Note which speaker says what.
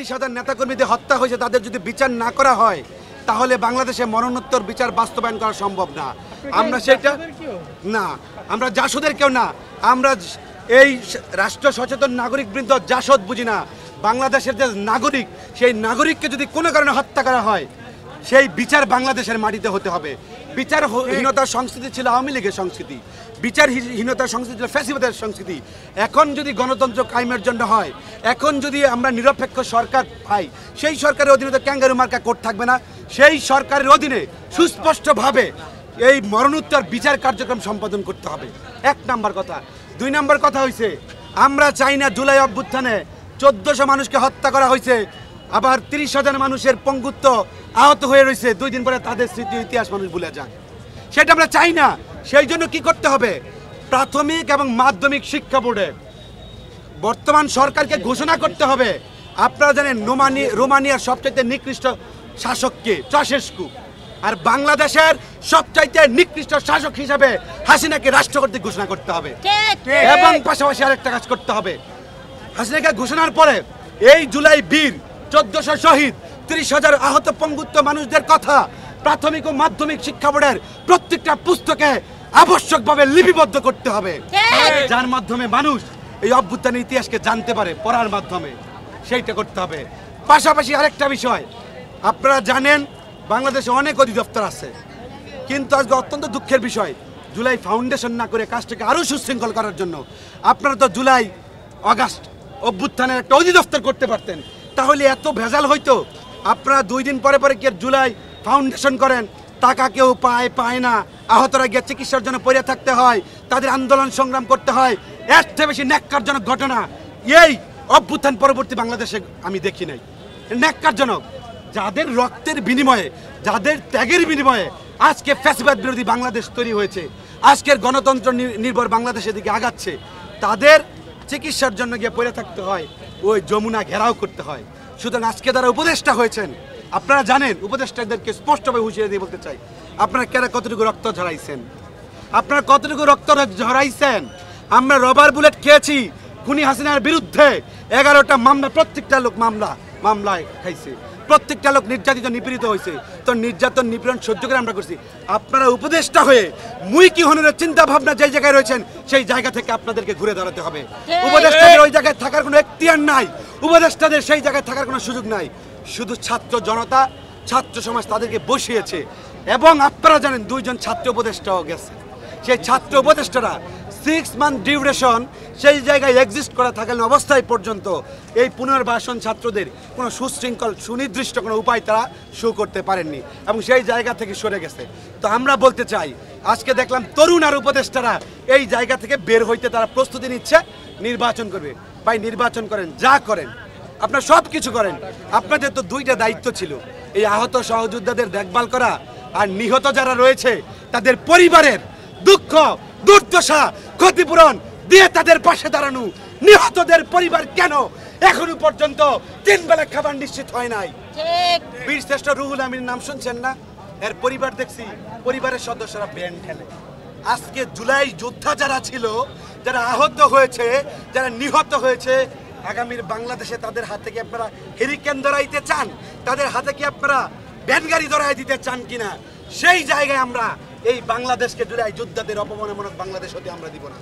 Speaker 1: ৩০,০০০ নেতাকর্মীদের হত্যা হয়েছে, তাদের যদি বিচার না করা হয় তাহলে বাংলাদেশে মরণোত্তর বিচার বাস্তবায়ন করা সম্ভব না। আমরা সেটা না, আমরা জাসদের কেউ না, আমরা এই রাষ্ট্র সচেতন নাগরিকবৃন্দ জাসদ বুঝি না। বাংলাদেশের যে নাগরিক, সেই নাগরিককে যদি কোনো কারণে হত্যা করা হয় সেই বিচার বাংলাদেশের মাটিতে হতে হবে। বিচারহীনতার সংস্কৃতি ছিল আওয়ামী লীগের সংস্কৃতি, বিচারহীনতার সংস্কৃতি ছিল ফ্যাসিবাদের সংস্কৃতি। এখন যদি গণতন্ত্র কায়েমের জন্য হয়, এখন যদি আমরা নিরপেক্ষ সরকার পাই, সেই সরকারের অধীনে তো ক্যাঙ্গারু মার্কা কোর্ট থাকবে না। সেই সরকারের অধীনে সুস্পষ্টভাবে এই মরণোত্তর বিচার কার্যক্রম সম্পাদন করতে হবে, ১ নম্বর কথা। ২ নম্বর কথা হয়েছে, আমরা চাই না জুলাই অভ্যুত্থানে ১৪০০ মানুষকে হত্যা করা হয়েছে, আবার ৩০,০০০ মানুষের পঙ্গুত্ব আহত হয়ে রয়েছে, ২ দিন পরে তাদের স্মৃতি ইতিহাস মানুষ ভুলে যাক, সেটা আমরা চাই না। সেই জন্য কি করতে হবে, প্রাথমিক এবং মাধ্যমিক শিক্ষা বোর্ডে বর্তমান সরকারকে ঘোষণা করতে হবে। আপনারা জানেন রোমানিয়ার সবচাইতে নিকৃষ্ট শাসককে চাশেস্কু, আর বাংলাদেশের সবচাইতে নিকৃষ্ট শাসক হিসাবে হাসিনাকে রাষ্ট্রপতি ঘোষণা করতে হবে। এবং পাশাপাশি আরেকটা কাজ করতে হবে, হাসিনাকে ঘোষণার পরে এই জুলাই বীর ১৪০০ শহীদ ৩০,০০০ আহত পঙ্গুত্ব মানুষদের কথা প্রাথমিক ও মাধ্যমিক শিক্ষা বোর্ডের প্রত্যেকটা পুস্তকে আবশ্যকভাবে লিপিবদ্ধ করতে হবে, যার মাধ্যমে মানুষ এই অভ্যুত্থানের ইতিহাসকে জানতে পারে পড়ার মাধ্যমে, সেইটা করতে হবে। পাশাপাশি আরেকটা বিষয়, আপনারা জানেন বাংলাদেশে অনেক অধিদপ্তর আছে, কিন্তু আজকে অত্যন্ত দুঃখের বিষয়, জুলাই ফাউন্ডেশন না করে কাজটাকে আরও সুশৃঙ্খল করার জন্য আপনারা তো জুলাই আগস্ট অভ্যুত্থানের একটা অধিদপ্তর করতে পারতেন, তাহলে এত ভেজাল হইতো। আপনারা 2 দিন পরে পরে কি জুলাই ফাউন্ডেশন করেন, টাকা কেউ পায় না, আহতরা গিয়ে চিকিৎসার জন্য পড়ে থাকতে হয়, তাদের আন্দোলন সংগ্রাম করতে হয়, এর চেয়ে বেশি ন্যাক্কারজনক ঘটনা এই অভ্যুত্থান পরবর্তী বাংলাদেশে আমি দেখি নাই। ন্যাক্কারজনক, যাদের রক্তের বিনিময়ে, যাদের ত্যাগের বিনিময়ে আজকে ফ্যাসিবাদ বিরোধী বাংলাদেশ তৈরি হয়েছে, আজকের গণতন্ত্র নির্ভর বাংলাদেশের দিকে আগাচ্ছে, তাদের চিকিৎসার জন্য গিয়ে পড়ে থাকতে হয়, ওই যমুনা ঘেরাও করতে হয়। সুতরাং আজকে যারা উপদেষ্টা হয়েছেন, আপনারা জানেন, উপদেষ্টাদেরকে স্পষ্টভাবে হুঁশিয়ারি দিয়ে বলতে চাই, আপনারা কেন কতটুকু রক্ত ঝরাইছেন, আপনারা কতটুকু রক্ত ঝরাইছেন। আমরা রবার বুলেট খেয়েছি খুনি হাসিনার বিরুদ্ধে, 11টা মামলা, প্রত্যেকটা লোক মামলায় খাইছে, প্রত্যেকটা লোক নির্যাতিত নিপীড়িত হয়েছে, তো নির্যাতন নিপীড়ন সহ্য করে আমরা করছি। আপনারা উপদেষ্টা হয়ে মুই কি হনের চিন্তা ভাবনা যে জায়গায় রয়েছেন, সেই জায়গা থেকে আপনাদেরকে ঘুরে দাঁড়াতে হবে। উপদেষ্টাদের ওই জায়গায় থাকার কোনো এখতিয়ার নাই, উপদেষ্টাদের সেই জায়গায় থাকার কোনো সুযোগ নাই। শুধু ছাত্র জনতা, ছাত্র সমাজ তাদেরকে বসিয়েছে, এবং আপনারা জানেন 2 জন ছাত্র উপদেষ্টাও গেছে। সেই ছাত্র উপদেষ্টারা 6 মান্থ ডিউরেশন সেই জায়গায় এক্সিস্ট করা থাকালীন অবস্থায় পর্যন্ত এই পুনর্বাসন ছাত্রদের কোনো সুশৃঙ্খল সুনির্দিষ্ট কোনো উপায় তারা শো করতে পারেননি, এবং সেই জায়গা থেকে সরে গেছে। তো আমরা বলতে চাই, আজকে দেখলাম তরুণ আর উপদেষ্টারা এই জায়গা থেকে বের হইতে তারা প্রস্তুতি নিচ্ছে, নির্বাচন করবে। ভাই নির্বাচন করেন, যা করেন আপনারা সব কিছু করেন, আপনাদের তো 2টা দায়িত্ব ছিল, এই আহত সহযোদ্ধাদের দেখভাল করা আর নিহত যারা রয়েছে তাদের পরিবারের দুঃখ দুর্দশা ক্ষতিপূরণ দিয়ে তাদের পাশে দাঁড়ানো। নিহতদের পরিবার কেন এখনো পর্যন্ত 3 বেলা খাবার নিশ্চিত হয় নাই? বীরশ্রেষ্ঠ রুহুল আমিনের নাম শুনছেন না? এর পরিবার দেখছি, পরিবারের সদস্যরা ব্যান্ড খেলে। আজকে জুলাই যোদ্ধা যারা ছিল, যারা আহত হয়েছে, যারা নিহত হয়েছে, আগামীর বাংলাদেশে তাদের হাতে কি আপনারা হেরিকেন ধরাইতে চান? তাদের হাতে কি আপনারা ব্যানগাড়ি ধরাই দিতে চান কিনা? সেই জায়গায় আমরা এই বাংলাদেশকে জুলাই যোদ্ধাদের অপমানমূলক বাংলাদেশ হতে আমরা দিব না।